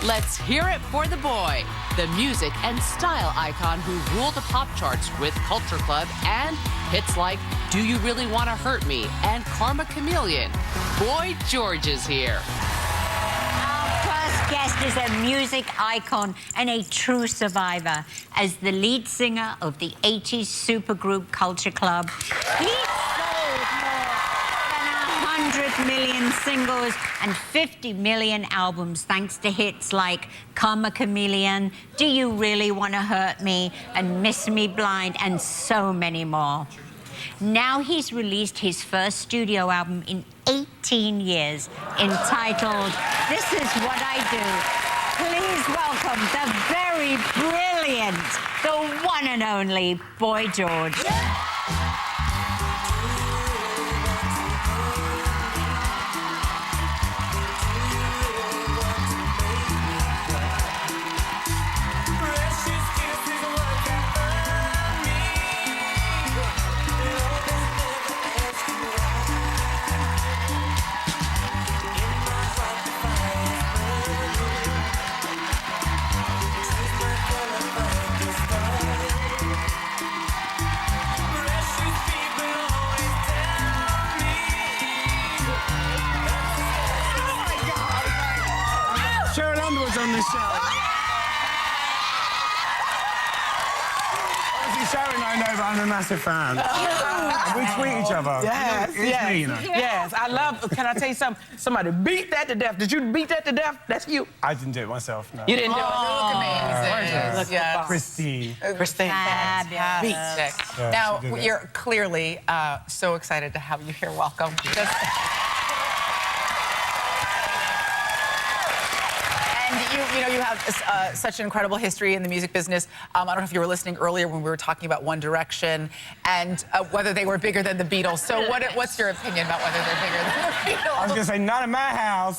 Let's hear it for the boy, the music and style icon who ruled the pop charts with Culture Club and hits like Do You Really Want to Hurt Me and Karma Chameleon. Boy George is here. Guest is a music icon and a true survivor. As the lead singer of the 80s supergroup Culture Club, he sold more than 100 million singles and 50 million albums thanks to hits like Karma Chameleon, Do You Really Want to Hurt Me, and Miss Me Blind, and so many more. Now he's released his first studio album in 18 years, entitled This Is What I Do. Please welcome the very brilliant, the one and only Boy George. On the show. Obviously, Sharon and I know, but I'm a massive fan. We tweet each other. Yes, it's me, you know. Yes, I love. Can I tell you something? Somebody beat that to death. Did you beat that to death? That's you. I didn't do it myself, no. You didn't do it. Look amazing. Look, Yes. Christine. Christine. Fabulous. Yeah, Now, she did it. you're clearly so excited to have you here. Welcome. And you have such an incredible history in the music business. I don't know if you were listening earlier when we were talking about One Direction and whether they were bigger than the Beatles. So what's your opinion about whether they're bigger than the Beatles? I was going to say, not in my house.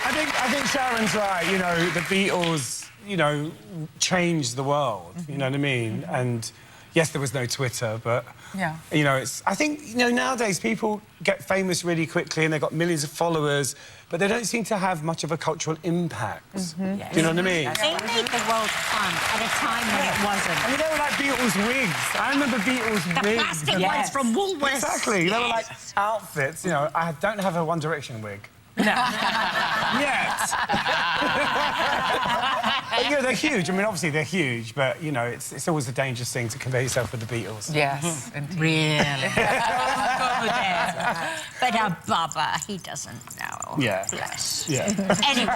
I think Sharon's right. You know, the Beatles, you know, changed the world. You know what I mean? And yes, there was no Twitter, but yeah, you know, I think, you know, nowadays people get famous really quickly and they've got millions of followers, but they don't seem to have much of a cultural impact. Yes. Do you know what I mean? They made the world fun at a time when it wasn't. I mean, they were like Beatles wigs. I remember Beatles The wigs. plastic ones from Woolworths. Exactly. They were like outfits. You know, I don't have a One Direction wig. No. Yet. But, you know, they're huge. I mean, obviously they're huge, but, you know, it's always a dangerous thing to compare yourself with the Beatles. Yes. Really? But Bubba, he doesn't know. Yeah. Bless. Yeah. Anyway,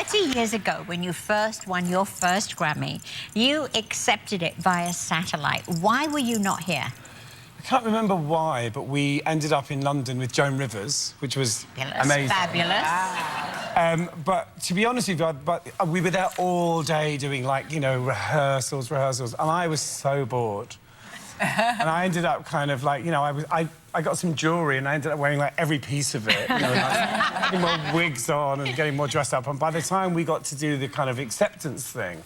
30 years ago, when you first won your first Grammy, you accepted it via satellite. Why were you not here? I can't remember why, but we ended up in London with Joan Rivers, which was amazing. Fabulous. But to be honest with you, we were there all day doing, like, you know, rehearsals, and I was so bored. And I ended up kind of like, you know, I got some jewellery and I ended up wearing, like, every piece of it. You know, like, putting more wigs on and getting more dressed up. And by the time we got to do the kind of acceptance thing,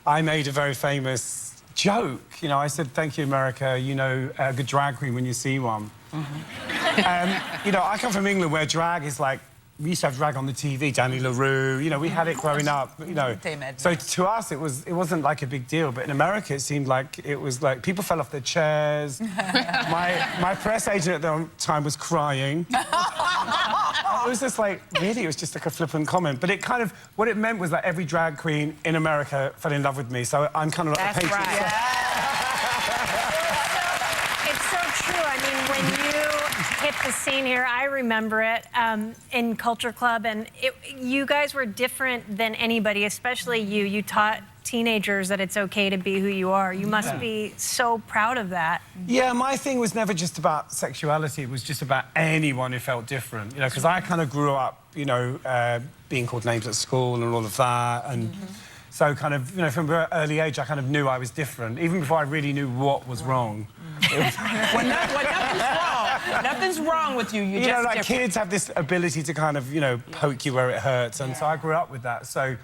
I made a very famous joke. You know, I said, thank you, America, you know, a good drag queen when you see one. You know, I come from England where drag is like, we used to have drag on the TV, Danny LaRue, you know, we had it growing up, you know. So to us, it wasn't like a big deal, but in America, it seemed like it was like people fell off their chairs. my press agent at the time was crying. It was just like, really, it was just like a flippant comment. But it kind of, what it meant was that every drag queen in America fell in love with me, so I'm kind of like a patron. Right. It's so true. I mean, when you hit the scene here, I remember it in Culture Club, and you guys were different than anybody, especially you. You taught teenagers that it's okay to be who you are. You must be so proud of that. Yeah, my thing was never just about sexuality. It was just about anyone who felt different, you know, because I kind of grew up, you know, being called names at school and all of that, and so kind of, you know, from an early age, I kind of knew I was different, even before I really knew what was wrong. Well, nothing's wrong. Nothing's wrong with you. You're you just know, like different. kids have this ability to kind of, you know, poke you where it hurts, and so I grew up with that. So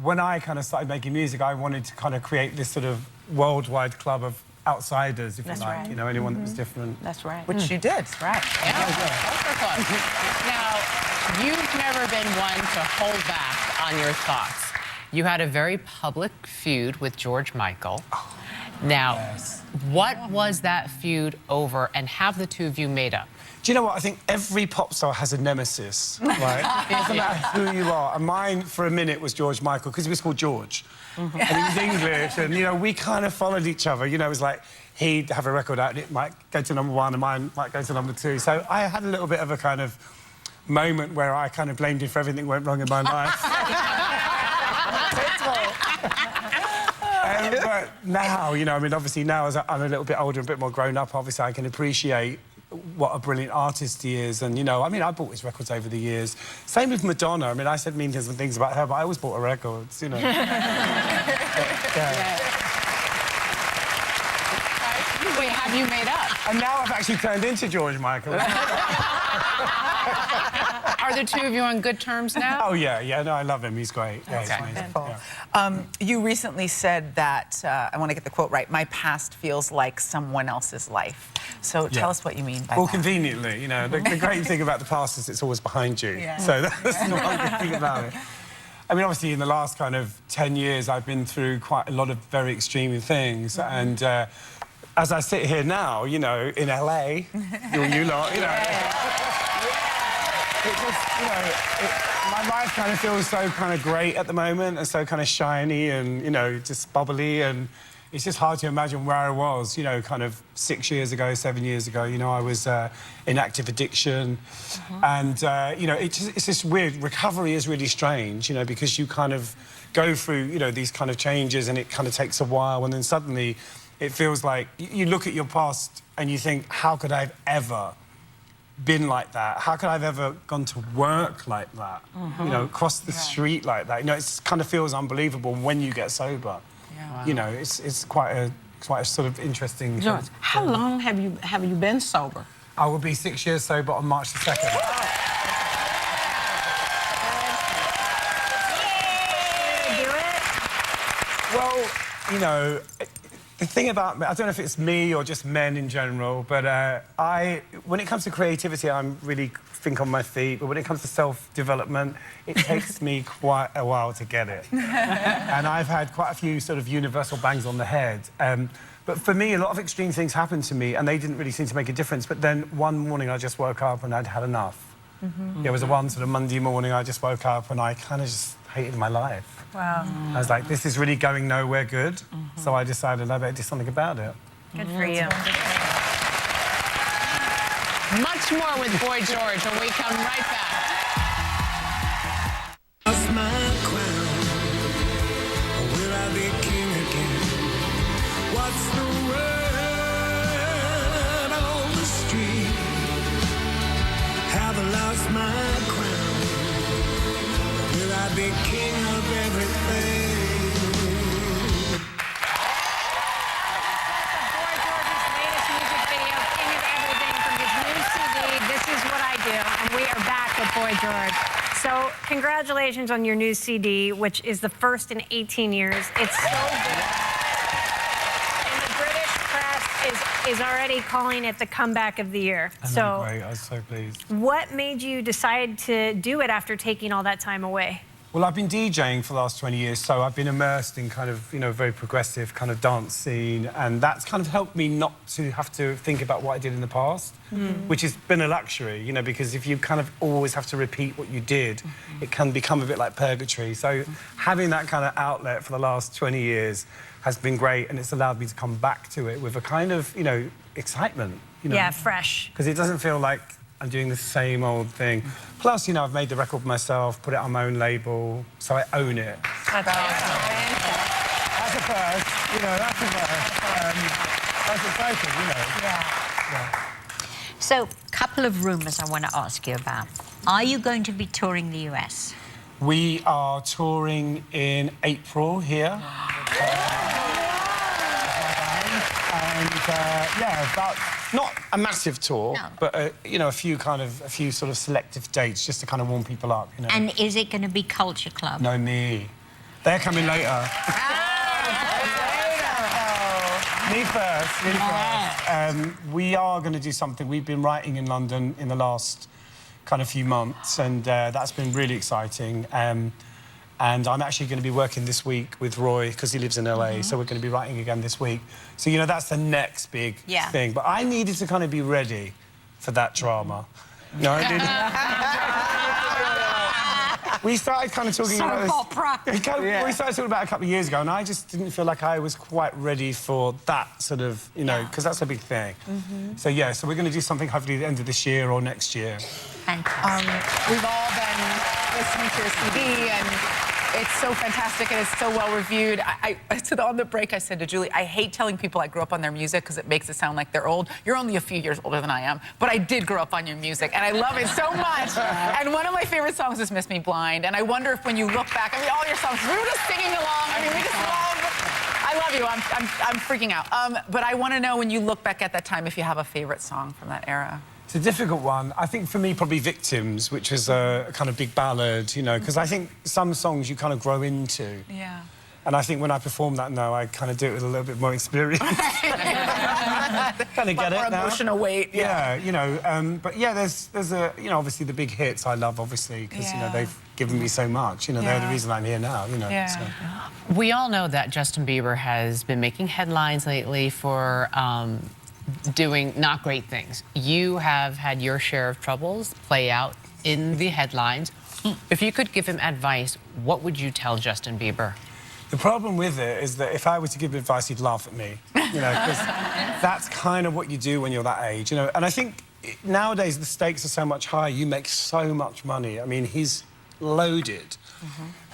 when I kind of started making music, I wanted to kind of create this sort of worldwide club of outsiders, if you like, you know, anyone that was different. That's right. Which you did. That's right. Yeah. look. Now, you've never been one to hold back on your thoughts. You had a very public feud with George Michael. Now, what was that feud over, and have the two of you made up? Do you know what? I think every pop star has a nemesis, right? It doesn't matter who you are. And mine, for a minute, was George Michael, because he was called George. And he was English, and, you know, we kind of followed each other. You know, it was like, he'd have a record out, and it might go to #1, and mine might go to #2. So I had a little bit of a kind of moment where I kind of blamed him for everything that went wrong in my life. But now, you know, I mean, obviously now as I'm a little bit older and a bit more grown up, obviously I can appreciate what a brilliant artist he is. And, you know, I mean, I bought his records over the years. Same with Madonna. I mean, I said mean things about her, but I always bought her records, you know. Wait, have you made up? And now I've actually turned into George Michael. Are the two of you on good terms now? Oh, yeah, no, I love him. He's great. Yeah, Okay. he's amazing. You recently said that, I want to get the quote right, my past feels like someone else's life. So tell us what you mean by Well, that. conveniently, you know, the great thing about the past is it's always behind you. Yeah. So that's the one good thing about it. I mean, obviously, in the last kind of 10 years, I've been through quite a lot of very extreme things. And as I sit here now, you know, in LA, you lot, you know... It just, you know, my life kind of feels so kind of great at the moment and so kind of shiny and, you know, just bubbly, and it's just hard to imagine where I was, you know, kind of 6 years ago, 7 years ago. You know, I was in active addiction and, you know, it's just weird. Recovery is really strange, you know, because you kind of go through, you know, these kind of changes and it kind of takes a while, and then suddenly it feels like you look at your past and you think, how could I have ever been like that? How could I have ever gone to work like that? You know, across the street like that? You know, it kind of feels unbelievable when you get sober. Yeah. Wow. You know, it's quite a sort of interesting... George, how long have you been sober? I will be 6 years sober on March the 2nd. Do it. Well, you know, the thing about me, I don't know if it's me or just men in general, but when it comes to creativity, I'm really think on my feet. But when it comes to self-development, it takes me quite a while to get it. And I've had quite a few sort of universal bangs on the head. But for me, a lot of extreme things happened to me, and they didn't really seem to make a difference. But then one morning, I just woke up and I'd had enough. There was one sort of Monday morning, I just woke up and I kind of just hated my life. Wow. I was like, this is really going nowhere good. So I decided I better do something about it. Good for you. Much more with Boy George when we come right back. Lost my crown, or will I be king again? What's the word on the street? Have I lost my crown, or will I be king of everything? Boy George's latest music video, King of Everything, from his new CD, This Is What I Do, and we are back with Boy George. So, congratulations on your new CD, which is the first in 18 years. It's so good. And the British press is already calling it the comeback of the year. I know, great. I was so pleased. What made you decide to do it after taking all that time away? Well, I've been DJing for the last 20 years, so I've been immersed in kind of, you know, very progressive kind of dance scene, and that's kind of helped me not to have to think about what I did in the past, which has been a luxury, you know, because if you kind of always have to repeat what you did, it can become a bit like purgatory. So having that kind of outlet for the last 20 years has been great, and it's allowed me to come back to it with a kind of, you know, excitement, you know. Yeah, fresh. Because it doesn't feel like I'm doing the same old thing. Plus, you know, I've made the record myself, put it on my own label, so I own it. That's awesome. That's a first, you know, that's a first. That's exciting, you know. Yeah. So, a couple of rumours I want to ask you about. Are you going to be touring the US? We are touring in April here. And, yeah, about... Not a massive tour, No. but, you know, a few sort of selective dates just to kind of warm people up, you know. And is it going to be Culture Club? No, me. They're coming later. Me first. We are going to do something. We've been writing in London in the last kind of few months, and that's been really exciting. And I'm actually going to be working this week with Roy because he lives in LA, so we're going to be writing again this week. So, you know, that's the next big thing. But I needed to kind of be ready for that drama. No, I didn't. We started kind of talking about this. We started talking about it a couple of years ago, and I just didn't feel like I was quite ready for that sort of, you know, because that's a big thing. So yeah, so we're going to do something hopefully at the end of this year or next year. We've all been listening to your CD, and it's so fantastic and it's so well reviewed. I said on the break, I said to Julie, I hate telling people I grew up on their music because it makes it sound like they're old. You're only a few years older than I am, but I did grow up on your music, and I love it so much. And one of my favorite songs is Miss Me Blind, and I wonder if when you look back, I mean, all your songs, we were just singing along. I mean, we just love. I love you. I'm freaking out. But I want to know when you look back at that time if you have a favorite song from that era. It's a difficult one. I think for me, probably Victims, which was a kind of big ballad, you know, because I think some songs you kind of grow into. Yeah. And I think when I perform that now, I kind of do it with a little bit more experience. Kind of get it now. Emotional weight. Yeah, you know. But yeah, there's a, you know, obviously the big hits I love, obviously, because, you know, they've given me so much. You know, they're the reason I'm here now, you know. So. We all know that Justin Bieber has been making headlines lately for doing not great things. You have had your share of troubles play out in the headlines. If you could give him advice, what would you tell Justin Bieber? The problem with it is that if I were to give advice, he'd laugh at me, you know, because that's kind of what you do when you're that age, you know. And I think nowadays the stakes are so much higher. You make so much money. I mean, he's loaded.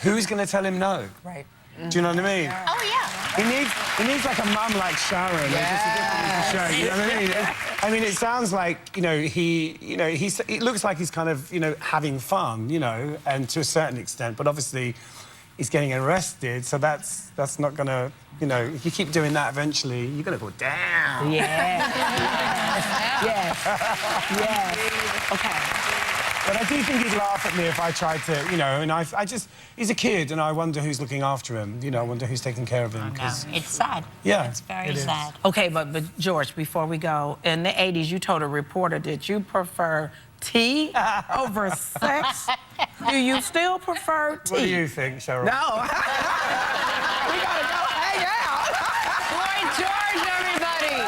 Who's going to tell him no? Right. Do you know what I mean? Oh, yeah. He needs like a mum like Sharon. Just a different show, you know what I mean? I mean, it sounds like, you know, it looks like he's kind of, you know, having fun, you know, and to a certain extent, but obviously he's getting arrested, so that's not going to, you know, if you keep doing that eventually, you're going to go down. Yes. Okay. But I do think he'd laugh at me if I tried to, you know, and he's a kid, and I wonder who's looking after him, you know, I wonder who's taking care of him. No, it's sad. Yeah, it's very sad. Okay, but George, before we go, in the 80s, you told a reporter that you prefer tea over sex. Do you still prefer tea? What do you think, Cheryl? No. We gotta go hang out. Lloyd George, everybody!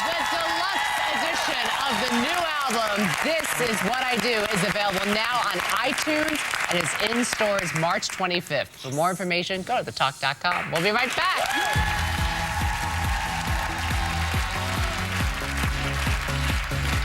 The deluxe edition of the new album, This Is What I Do, is available now on iTunes and is in stores March 25th. For more information, go to thetalk.com. We'll be right back.